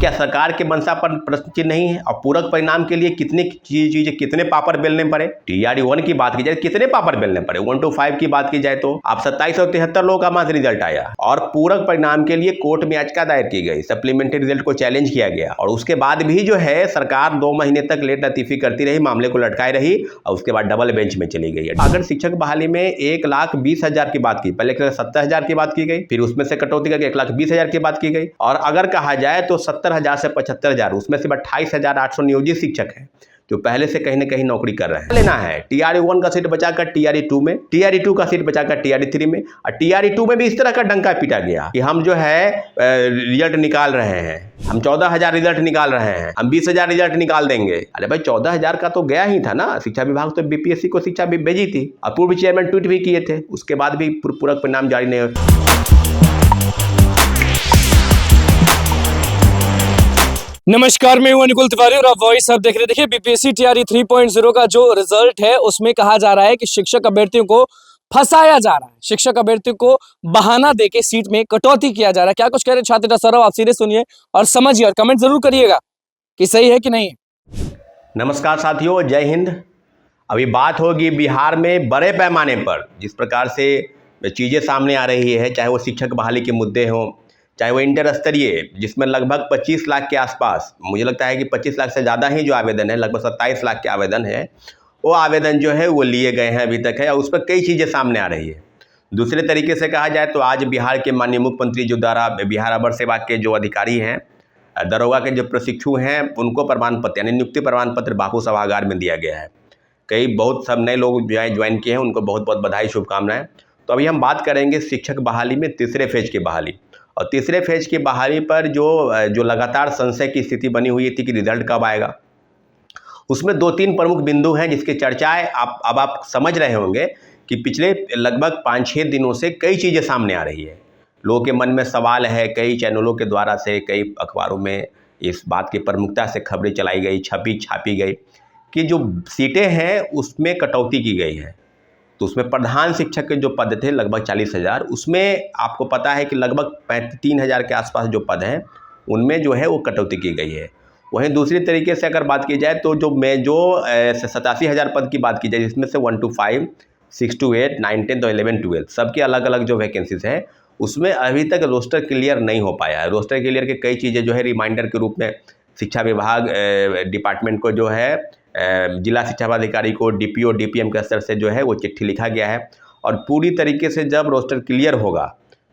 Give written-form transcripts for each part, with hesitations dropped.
क्या सरकार के मंशा पर प्रश्न चिन्ह नहीं है? और पूरक परिणाम के लिए कितने चीजें कितने पापड़ बेलने पड़े? TRE 1 की बात की जाए कितने पापड़ बेलने पड़े? 1 to 5 की बात की जाए तो आप 2773 लोगों का मात्र रिजल्ट आया। और पूरक परिणाम के लिए कोर्ट में याचिका दायर की गई, सप्लीमेंट्री रिजल्ट को चैलेंज किया गया और उसके बाद भी जो है सरकार 2 महीने तक लेट लतीफी करती रही, मामले को लटकाए रही और उसके बाद डबल बेंच में चली गई। अगर शिक्षक बहाली में 1,20,000 की बात की, पहले 70,000 की बात की गई, फिर उसमें से कटौती करके 1,20,000 की बात की गई और अगर कहा जाए तो 70,000 से 75,000, उसमें से 28,800 नियोजित शिक्षक हैं जो पहले से कहीं ना कहीं नौकरी कर रहे हैं। लेना है TRE 1 का सीट बचाकर TRE 2 में, TRE 2 का सीट बचाकर TRE 3 में, और TRE 2 में भी इस तरह का डंका पीटा गया कि हम जो है रिजल्ट निकाल रहे हैं, हम 14,000 रिजल्ट निकाल रहे हैं, हम 20,000 रिजल्ट निकाल देंगे। अरे भाई 14,000 का तो गया ही था ना, शिक्षा विभाग तो BPSC को शिक्षा भी भेजी थी और पूर्व चेयरमैन ट्वीट भी किए थे, उसके बाद भी पूरक परिणाम जारी नहीं हुआ। नमस्कार, मैं हूं अनुकुल तिवारी और आप वॉइस अब देख रहे। देखिए, BPSC TRE 3.0 का जो रिजल्ट है उसमें कहा जा रहा है कि शिक्षक अभ्यर्थियों को फंसाया जा रहा है, शिक्षक अभ्यर्थियों को बहाना देके सीट में कटौती किया जा रहा है। क्या कुछ कह रहे छात्र सौरभ, आप सीधे सुनिए और समझिए और कमेंट जरूर करिएगा कि सही है कि नहीं। नमस्कार साथियों, जय हिंद। अभी बात होगी बिहार में बड़े पैमाने पर जिस प्रकार से चीज़ें सामने आ रही है, चाहे वो शिक्षक बहाली के मुद्दे हों, चाहे वो इंटर स्तरीय जिसमें लगभग 25 लाख के आसपास, मुझे लगता है कि 25 लाख से ज़्यादा ही जो आवेदन है, लगभग 27 लाख के आवेदन है, वो आवेदन जो है वो लिए गए हैं अभी तक है और उस पर कई चीज़ें सामने आ रही है। दूसरे तरीके से कहा जाए तो आज बिहार के माननीय मुख्यमंत्री जो द्वारा बिहार अवर सेवा के जो अधिकारी हैं, दरोगा के जो प्रशिक्षु हैं, उनको प्रमाण पत्र यानी नियुक्ति प्रमाण पत्र बापू सभागार में दिया गया है। कई बहुत सब नए लोग जो है ज्वाइन किए हैं, उनको बहुत बहुत बधाई, शुभकामनाएं। तो अभी हम बात करेंगे शिक्षक बहाली में तीसरे फेज की बहाली। और तीसरे फेज की बहाली पर जो लगातार संशय की स्थिति बनी हुई थी कि रिजल्ट कब आएगा, उसमें 2-3 प्रमुख बिंदु हैं जिसकी चर्चाएं आप समझ रहे होंगे कि पिछले लगभग 5-6 दिनों से कई चीज़ें सामने आ रही है। लोगों के मन में सवाल है, कई चैनलों के द्वारा से, कई अखबारों में इस बात की प्रमुखता से खबरें चलाई गई, छापी गई कि जो सीटें हैं उसमें कटौती की गई है। तो उसमें प्रधान शिक्षक के जो पद थे लगभग 40,000, उसमें आपको पता है कि लगभग 3,000 के आसपास जो पद हैं उनमें जो है वो कटौती की गई है। वहीं दूसरी तरीके से अगर बात की जाए तो जो 87,000 पद की बात की जाए, जिसमें से 1 to 5, 6 to 8, 9, 10 और 11, 12 सबके अलग अलग जो वैकेंसीज हैं, उसमें अभी तक रोस्टर क्लियर नहीं हो पाया है। रोस्टर क्लियर की कई चीज़ें जो है रिमाइंडर के रूप में शिक्षा विभाग डिपार्टमेंट को जो है जिला शिक्षा पदाधिकारी को DPO DPM के स्तर से जो है वो चिट्ठी लिखा गया है और पूरी तरीके से जब रोस्टर क्लियर होगा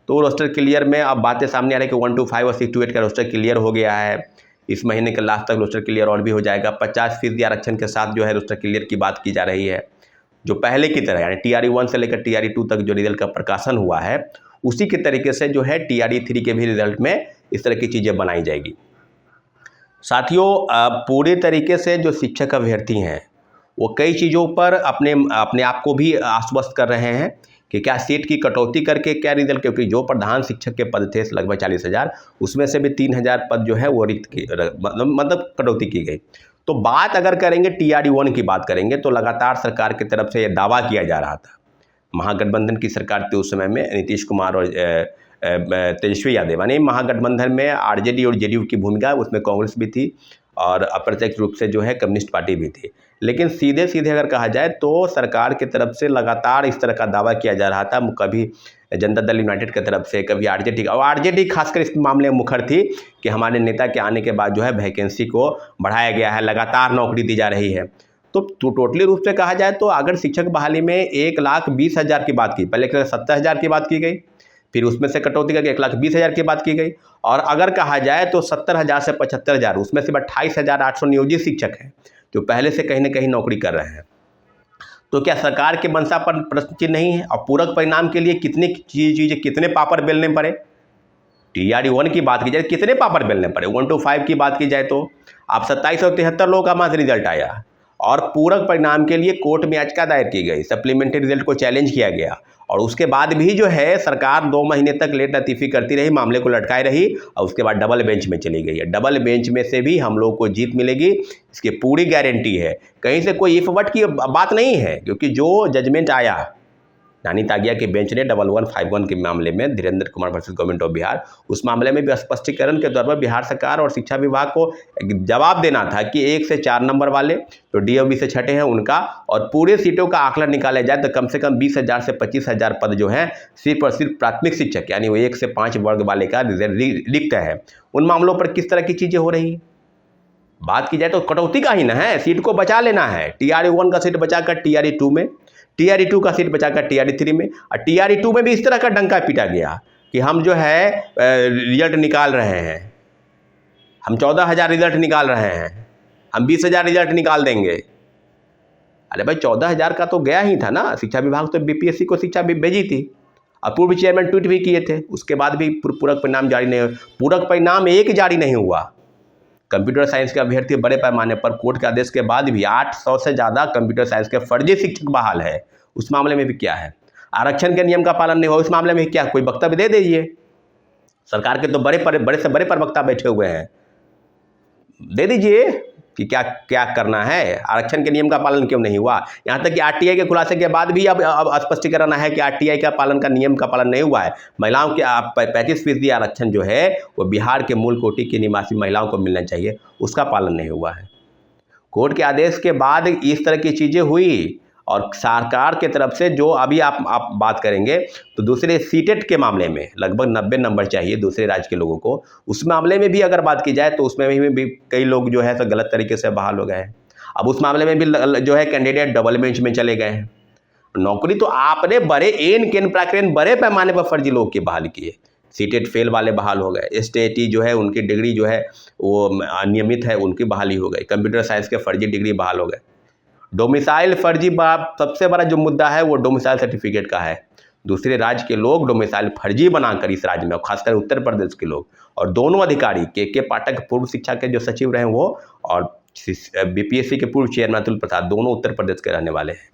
तो रोस्टर क्लियर में अब बातें सामने आ रही है कि 1 to 5 और 6 to 8 का रोस्टर क्लियर हो गया है। इस महीने के लास्ट तक रोस्टर क्लियर और भी हो जाएगा। 50% आरक्षण के साथ जो है रोस्टर क्लियर की बात की जा रही है। जो पहले की तरह यानी TRE 1 से लेकर TRE 2 तक जो रिजल्ट का प्रकाशन हुआ है, उसी के तरीके से जो है TRE 3 के भी रिजल्ट में इस तरह की चीज़ें बनाई जाएगी। साथियों, पूरे तरीके से जो शिक्षक अभ्यर्थी हैं वो कई चीज़ों पर अपने आप को भी आश्वस्त कर रहे हैं कि क्या सीट की कटौती करके क्या रिजल्ट, क्योंकि जो प्रधान शिक्षक के पद थे लगभग 40,000, उसमें से भी 3,000 पद जो है वो रिक्त मतलब कटौती की गई। तो बात अगर करेंगे TRE 1 की बात करेंगे तो लगातार सरकार की तरफ से ये दावा किया जा रहा था, महागठबंधन की सरकार थी उस समय में, नीतीश कुमार और तेजस्वी यादव, यानी महागठबंधन में RJD और JDU की भूमिका, उसमें कांग्रेस भी थी और अप्रत्यक्ष रूप से जो है कम्युनिस्ट पार्टी भी थी। लेकिन सीधे अगर कहा जाए तो सरकार की तरफ से लगातार इस तरह का दावा किया जा रहा था, कभी जनता दल यूनाइटेड की तरफ से, कभी RJD, और RJD खासकर इस मामले में मुखर थी कि हमारे नेता के आने के बाद जो है वैकेंसी को बढ़ाया गया है, लगातार नौकरी दी जा रही है। तो टोटली रूप से कहा जाए तो अगर शिक्षक बहाली में 1,20,000 की बात की, पहले 70,000 की बात की गई, फिर उसमें से कटौती करके 1,20,000 की बात की गई और अगर कहा जाए तो 70,000 से 75,000, उसमें से 28,800 नियोजित शिक्षक हैं जो पहले से कहीं ना कहीं नौकरी कर रहे हैं। तो क्या सरकार के मंशा पर प्रश्न चिन्ह नहीं है? और पूरक परिणाम के लिए कितने चीजें कितने पापड़ बेलने पड़े? TRE 1 की बात की जाए कितने पापड़ बेलने पड़े? 1 to 5 की बात की जाए तो आप 2773 लोगों का मात्र रिजल्ट आया और पूरक परिणाम के लिए कोर्ट में याचिका दायर की गई, सप्लीमेंट्री रिजल्ट को चैलेंज किया गया और उसके बाद भी जो है सरकार 2 महीने तक लेट लतीफी करती रही, मामले को लटकाए रही और उसके बाद डबल बेंच में चली गई है। डबल बेंच में से भी हम लोग को जीत मिलेगी, इसकी पूरी गारंटी है। कहीं से कोई इफ बट की बात नहीं है, क्योंकि जो जजमेंट आया नानी तागिया के बेंच ने 1151 के मामले में Dhirendra Kumar versus government of Bihar, उस मामले में भी स्पष्टीकरण के तौर पर बिहार सरकार और शिक्षा विभाग को जवाब देना था कि 1 से 4 नंबर वाले जो डीओबी से छठे हैं उनका, और पूरे सीटों का आकलन निकाला जाए तो कम से कम 20,000 से 25,000 पद जो हैं सिर्फ और सिर्फ प्राथमिक शिक्षक यानी वो 1 से 5 वर्ग वाले का रिक्त है। उन मामलों पर किस तरह की चीज़ें हो रही है? बात की जाए तो कटौती का ही ना है, सीट को बचा लेना है। TRE 1 का सीट बचाकर TRE 2 में, TRE 2 का सीट बचाकर TRE 3 में, और TRE 2 में भी इस तरह का डंका पीटा गया कि हम जो है रिजल्ट निकाल रहे हैं, हम 14,000 रिजल्ट निकाल रहे हैं, हम 20,000 रिजल्ट निकाल देंगे। अरे भाई 14,000 का तो गया ही था ना, शिक्षा विभाग तो BPSC को शिक्षा भी भेजी थी और पूर्व चेयरमैन ट्वीट भी किए थे, उसके बाद भी पूरक परिणाम जारी नहीं हुआ। पूरक परिणाम एक जारी नहीं हुआ। कंप्यूटर साइंस के अभ्यर्थी बड़े पैमाने पर कोर्ट के आदेश के बाद भी 800 से ज़्यादा कंप्यूटर साइंस के फर्जी शिक्षक बहाल है। उस मामले में भी क्या है? आरक्षण के नियम का पालन नहीं हुआ, उस मामले में क्या? कोई वक्तव्य दे दीजिए। सरकार के तो बड़े से बड़े प्रवक्ता बैठे हुए हैं, दे दीजिए कि क्या क्या करना है। आरक्षण के नियम का पालन क्यों नहीं हुआ? यहाँ तक कि RTI के खुलासे के बाद भी अब स्पष्टीकरण है कि RTI का पालन का नियम का पालन नहीं हुआ है। महिलाओं के 35% आरक्षण जो है वो बिहार के मूल कोटि की निवासी महिलाओं को मिलना चाहिए, उसका पालन नहीं हुआ है। कोर्ट के आदेश के बाद इस तरह की चीज़ें हुई, और सरकार के तरफ से जो अभी आप बात करेंगे तो दूसरे सीटेट के मामले में लगभग 90 नंबर चाहिए दूसरे राज्य के लोगों को, उस मामले में भी अगर बात की जाए तो उसमें भी कई लोग जो है तो गलत तरीके से बहाल हो गए हैं। अब उस मामले में भी जो है कैंडिडेट डबल बेंच में चले गए हैं। नौकरी तो आपने बड़े पैमाने पर फर्जी लोग की बहाल की है। सीटेट फेल वाले बहाल हो गए, STAT जो है उनकी डिग्री जो है वो अनियमित है, उनकी बहाली हो गई। कंप्यूटर साइंस के फर्जी डिग्री बहाल हो गए। डोमिसाइल फर्जी सबसे बड़ा जो मुद्दा है वो डोमिसाइल सर्टिफिकेट का है। दूसरे राज्य के लोग डोमिसाइल फर्जी बनाकर इस राज्य में, खासकर उत्तर प्रदेश के लोग, और दोनों अधिकारी के पाठक पूर्व शिक्षा के जो सचिव रहे वो, और BPSC के पूर्व चेयरमैन अतुल प्रसाद, दोनों उत्तर प्रदेश के रहने वाले हैं।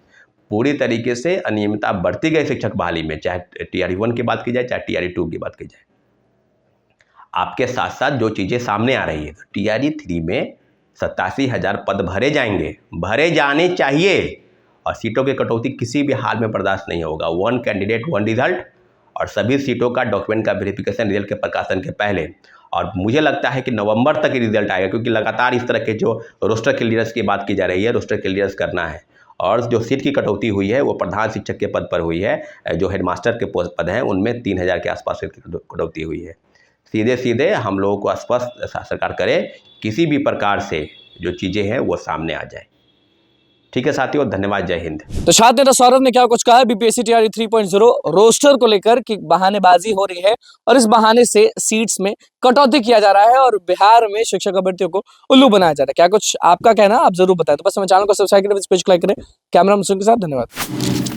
पूरी तरीके से अनियमितता बढ़ती गई शिक्षक बहाली में, चाहे TRE 1 की बात की जाए चाहे TRE 2 की बात की जाए। आपके साथ साथ जो चीज़ें सामने आ रही है, TRE 3 में 87,000 पद भरे जाएंगे, भरे जाने चाहिए, और सीटों की कटौती किसी भी हाल में बर्दाश्त नहीं होगा। 1 कैंडिडेट 1 रिजल्ट, और सभी सीटों का डॉक्यूमेंट का वेरिफिकेशन रिजल्ट के प्रकाशन के पहले। और मुझे लगता है कि नवंबर तक रिजल्ट आएगा, क्योंकि लगातार इस तरह के जो रोस्टर क्लियरेंस की बात की जा रही है, रोस्टर क्लियरेंस करना है। और जो सीट की कटौती हुई है वो प्रधान शिक्षक के पद पर हुई है, जो हेडमास्टर के पद हैं उनमें 3,000 के आसपास सीट की कटौती हुई है। सीधे हम लोगों को स्पष्ट सरकार करे, किसी भी प्रकार से जो चीज़ें हैं वो सामने आ जाए। ठीक है साथियों, धन्यवाद, जय हिंद। तो छात्र नेता सौरभ ने क्या कुछ कहा है BPSC TRE 3.0 रोस्टर को लेकर कि बहानेबाजी हो रही है और इस बहाने से सीट्स में कटौती किया जा रहा है और बिहार में शिक्षक अभ्यर्थियों को उल्लू बनाया जा रहा है। क्या कुछ आपका कहना आप जरूर बताएं। तो बस हमें चैनल को सब्सक्राइब करें, पेज को लाइक करें। कैमरा के साथ धन्यवाद।